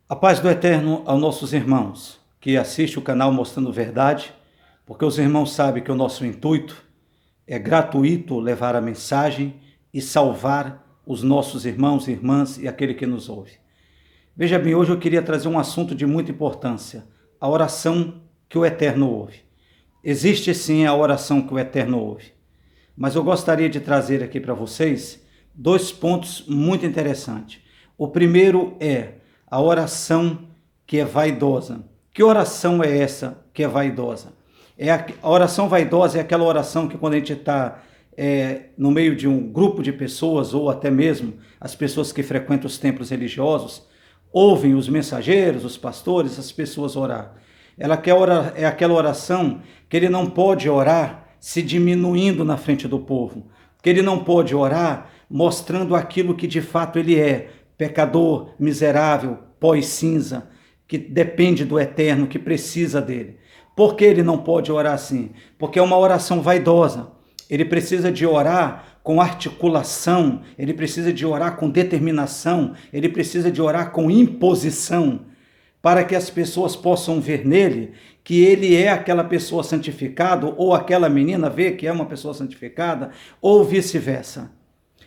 A paz do Eterno aos nossos irmãos que assistem o canal Mostrando Verdade, porque os irmãos sabem que o nosso intuito é gratuito levar a mensagem e salvar os nossos irmãos e irmãs e aquele que nos ouve. Veja bem, hoje eu queria trazer um assunto de muita importância, a oração que o Eterno ouve. Existe sim a oração que o Eterno ouve, mas eu gostaria de trazer aqui para vocês dois pontos muito interessantes. O primeiro é a oração que é vaidosa. Que oração é essa que é vaidosa? A oração vaidosa é aquela oração que quando a gente está no meio de um grupo de pessoas, ou até mesmo as pessoas que frequentam os templos religiosos, ouvem os mensageiros, os pastores, as pessoas orar. É aquela oração que ele não pode orar se diminuindo na frente do povo, que ele não pode orar mostrando aquilo que de fato ele é, pecador, miserável, pó e cinza, que depende do Eterno, que precisa dele. Por que ele não pode orar assim? Porque é uma oração vaidosa. Ele precisa de orar com articulação, ele precisa de orar com determinação, ele precisa de orar com imposição, para que as pessoas possam ver nele que ele é aquela pessoa santificada, ou aquela menina vê que é uma pessoa santificada, ou vice-versa.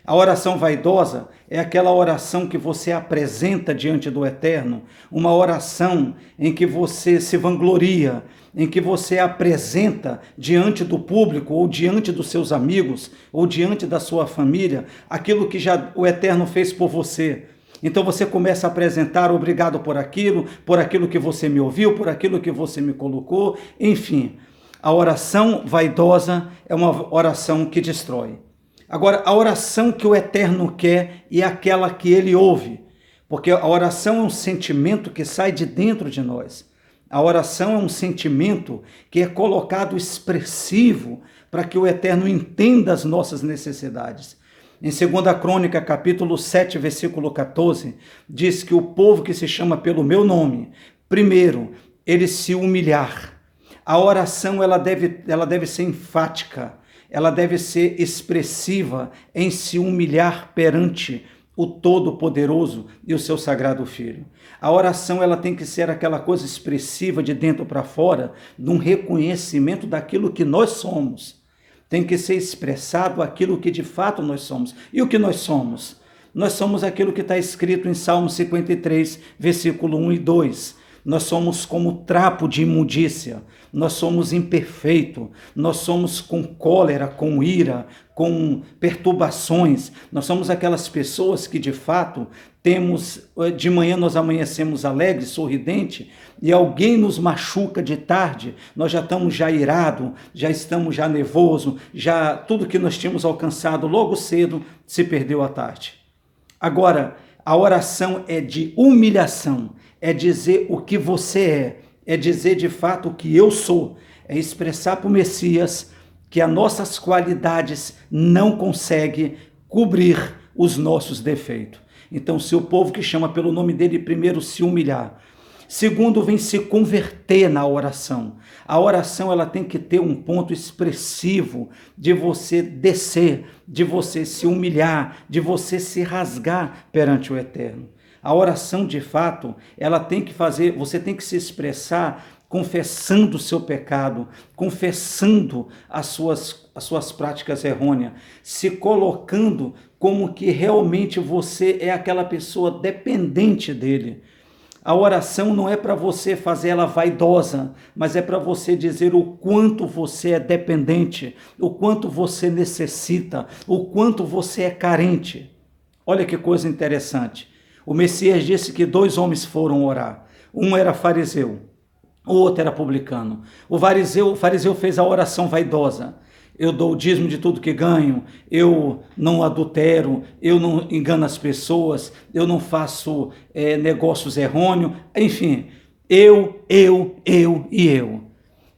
A oração vaidosa é aquela oração que você apresenta diante do Eterno, uma oração em que você se vangloria, em que você apresenta diante do público, ou diante dos seus amigos, ou diante da sua família, aquilo que já o Eterno fez por você. Então você começa a apresentar, obrigado por aquilo que você me ouviu, por aquilo que você me colocou, enfim. A oração vaidosa é uma oração que destrói. Agora, a oração que o Eterno quer é aquela que ele ouve, porque a oração é um sentimento que sai de dentro de nós. A oração é um sentimento que é colocado expressivo para que o Eterno entenda as nossas necessidades. Em 2 Crônica, capítulo 7, versículo 14, diz que o povo que se chama pelo meu nome, primeiro, ele se humilhar. A oração ela deve ser enfática, ela deve ser expressiva em se humilhar perante o Todo-Poderoso e o seu Sagrado Filho. A oração ela tem que ser aquela coisa expressiva de dentro para fora, de um reconhecimento daquilo que nós somos. Tem que ser expressado aquilo que de fato nós somos. E o que nós somos? Nós somos aquilo que está escrito em Salmo 53, versículo 1 e 2. Nós somos como trapo de imundícia, nós somos imperfeitos, nós somos com cólera, com ira, com perturbações, nós somos aquelas pessoas que de fato de manhã nós amanhecemos alegres, sorridentes, e alguém nos machuca de tarde, nós já estamos irados, já estamos nervosos, já tudo que nós tínhamos alcançado logo cedo se perdeu à tarde. Agora, a oração é de humilhação, é dizer o que você é dizer de fato o que eu sou, é expressar para o Messias que as nossas qualidades não conseguem cobrir os nossos defeitos. Então, se o povo que chama pelo nome dele primeiro se humilhar, segundo vem se converter na oração. A oração ela tem que ter um ponto expressivo de você descer, de você se humilhar, de você se rasgar perante o Eterno. A oração, de fato, você tem que se expressar confessando o seu pecado, confessando as suas práticas errôneas, se colocando como que realmente você é aquela pessoa dependente dele. A oração não é para você fazer ela vaidosa, mas é para você dizer o quanto você é dependente, o quanto você necessita, o quanto você é carente. Olha que coisa interessante. O Messias disse que 2 homens foram orar. Um era fariseu, o outro era publicano. O fariseu fez a oração vaidosa. Eu dou o dízimo de tudo que ganho, eu não adultero, eu não engano as pessoas, eu não faço negócios errôneos, enfim, eu.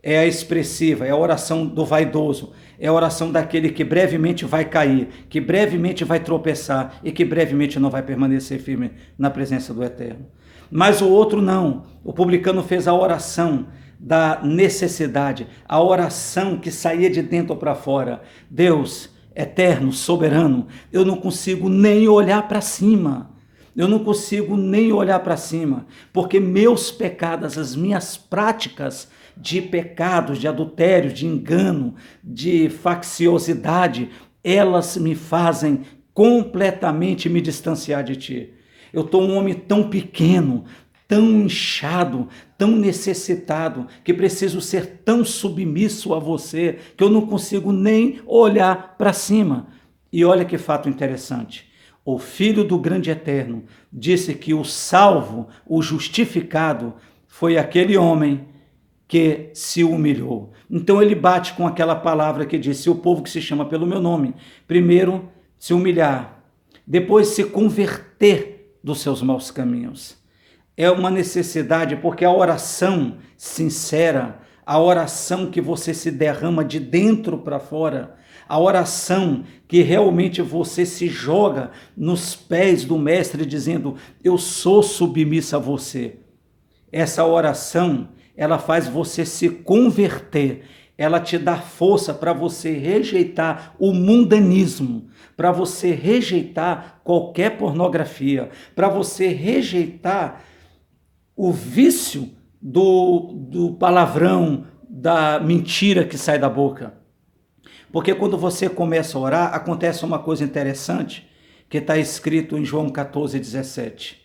É a expressiva, é a oração do vaidoso, é a oração daquele que brevemente vai cair, que brevemente vai tropeçar e que brevemente não vai permanecer firme na presença do Eterno. Mas o outro não, o publicano fez a oração da necessidade, a oração que saía de dentro para fora. Deus, eterno, soberano, eu não consigo nem olhar para cima. eu não consigo nem olhar para cima, porque meus pecados, as minhas práticas de pecados, de adultério, de engano, de facciosidade, elas me fazem completamente me distanciar de ti. Eu estou um homem tão pequeno, tão inchado, tão necessitado, que preciso ser tão submisso a você, que eu não consigo nem olhar para cima. E olha que fato interessante. O Filho do Grande Eterno disse que o salvo, o justificado, foi aquele homem que se humilhou. Então ele bate com aquela palavra que disse: o povo que se chama pelo meu nome, primeiro se humilhar, depois se converter dos seus maus caminhos. É uma necessidade, porque a oração sincera, a oração que você se derrama de dentro para fora, a oração que realmente você se joga nos pés do Mestre dizendo: eu sou submissa a você. Essa oração, ela faz você se converter, ela te dá força para você rejeitar o mundanismo, para você rejeitar qualquer pornografia, para você rejeitar o vício do palavrão, da mentira que sai da boca. Porque quando você começa a orar, acontece uma coisa interessante, que está escrito em João 14:17.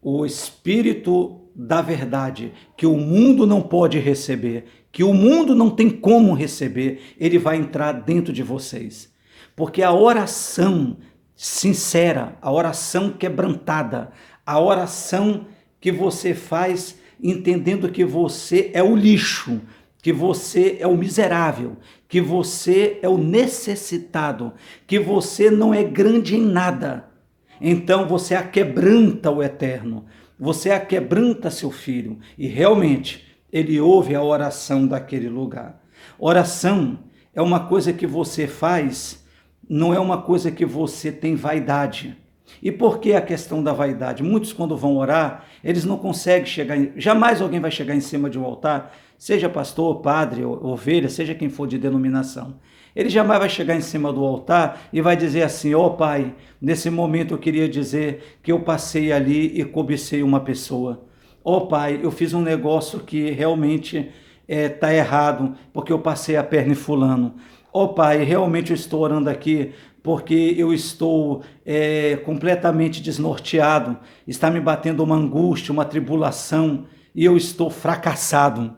O Espírito da verdade, que o mundo não pode receber, que o mundo não tem como receber, ele vai entrar dentro de vocês. Porque a oração sincera, a oração quebrantada, a oração que você faz entendendo que você é o lixo, que você é o miserável, que você é o necessitado, que você não é grande em nada. Então você aquebranta o Eterno, você aquebranta seu filho, e realmente ele ouve a oração daquele lugar. Oração é uma coisa que você faz, não é uma coisa que você tem vaidade. E por que a questão da vaidade? Muitos, quando vão orar, eles não conseguem chegar, jamais alguém vai chegar em cima de um altar, seja pastor, padre, ovelha, seja quem for de denominação. Ele jamais vai chegar em cima do altar e vai dizer assim: ó Pai, nesse momento eu queria dizer que eu passei ali e cobicei uma pessoa. Ó Pai, eu fiz um negócio que realmente está errado, porque eu passei a perna em fulano. Ó Pai, realmente eu estou orando aqui porque eu estou completamente desnorteado, está me batendo uma angústia, uma tribulação, e eu estou fracassado.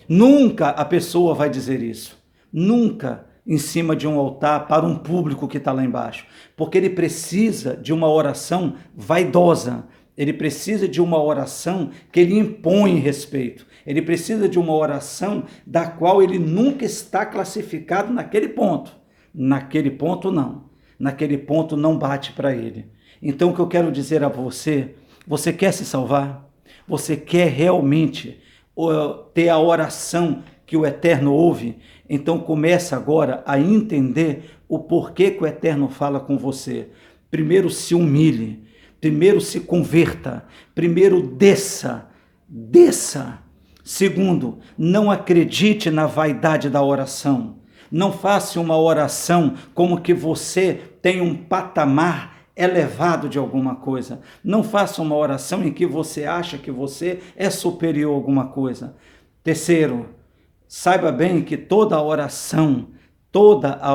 Nunca a pessoa vai dizer isso, nunca em cima de um altar para um público que está lá embaixo, porque ele precisa de uma oração vaidosa, ele precisa de uma oração que ele impõe respeito, ele precisa de uma oração da qual ele nunca está classificado naquele ponto. Naquele ponto não, naquele ponto não bate para ele. Então o que eu quero dizer a você, você quer se salvar? Você quer realmente ter a oração que o Eterno ouve? Então começa agora a entender o porquê que o Eterno fala com você. Primeiro se humilhe, primeiro se converta, primeiro desça. Segundo, não acredite na vaidade da oração. Não faça uma oração como que você tem um patamar elevado de alguma coisa. Não faça uma oração em que você acha que você é superior a alguma coisa. Terceiro, saiba bem que toda a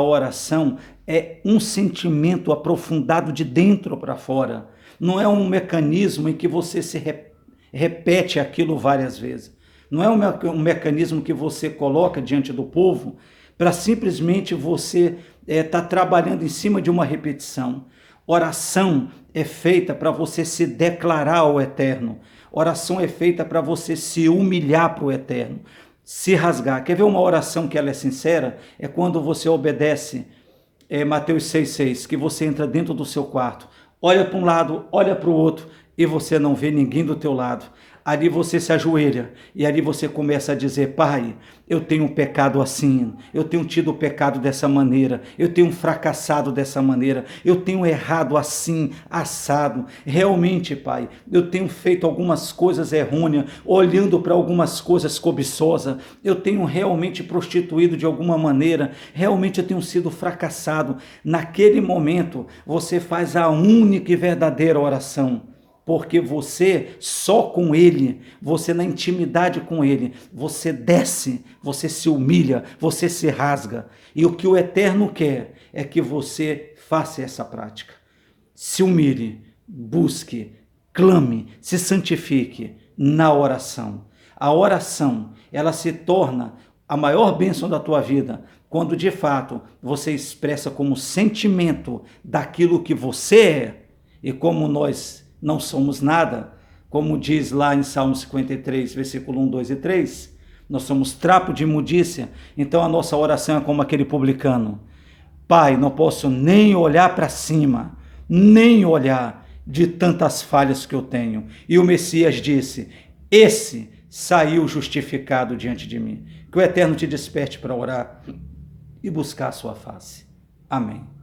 oração é um sentimento aprofundado de dentro para fora. Não é um mecanismo em que você se repete aquilo várias vezes. Não é um mecanismo que você coloca diante do povo para simplesmente você estar trabalhando em cima de uma repetição. Oração é feita para você se declarar ao Eterno. Oração é feita para você se humilhar para o Eterno, se rasgar. Quer ver uma oração que ela é sincera? É quando você obedece Mateus 6,6, que você entra dentro do seu quarto, olha para um lado, olha para o outro e você não vê ninguém do teu lado. Ali você se ajoelha e ali você começa a dizer: Pai, eu tenho pecado assim, eu tenho tido pecado dessa maneira, eu tenho fracassado dessa maneira, eu tenho errado assim, assado. Realmente, Pai, eu tenho feito algumas coisas errôneas, olhando para algumas coisas cobiçosas, eu tenho realmente prostituído de alguma maneira, realmente eu tenho sido fracassado. Naquele momento, você faz a única e verdadeira oração. Porque você, só com Ele, você na intimidade com Ele, você desce, você se humilha, você se rasga. E o que o Eterno quer é que você faça essa prática. Se humilhe, busque, clame, se santifique na oração. A oração, ela se torna a maior bênção da tua vida, quando de fato você expressa como sentimento daquilo que você é. E como nós não somos nada, como diz lá em Salmo 53, versículo 1, 2 e 3, nós somos trapo de imundícia, então a nossa oração é como aquele publicano: Pai, não posso nem olhar para cima, nem olhar de tantas falhas que eu tenho. E o Messias disse: esse saiu justificado diante de mim. Que o Eterno te desperte para orar e buscar a sua face. Amém.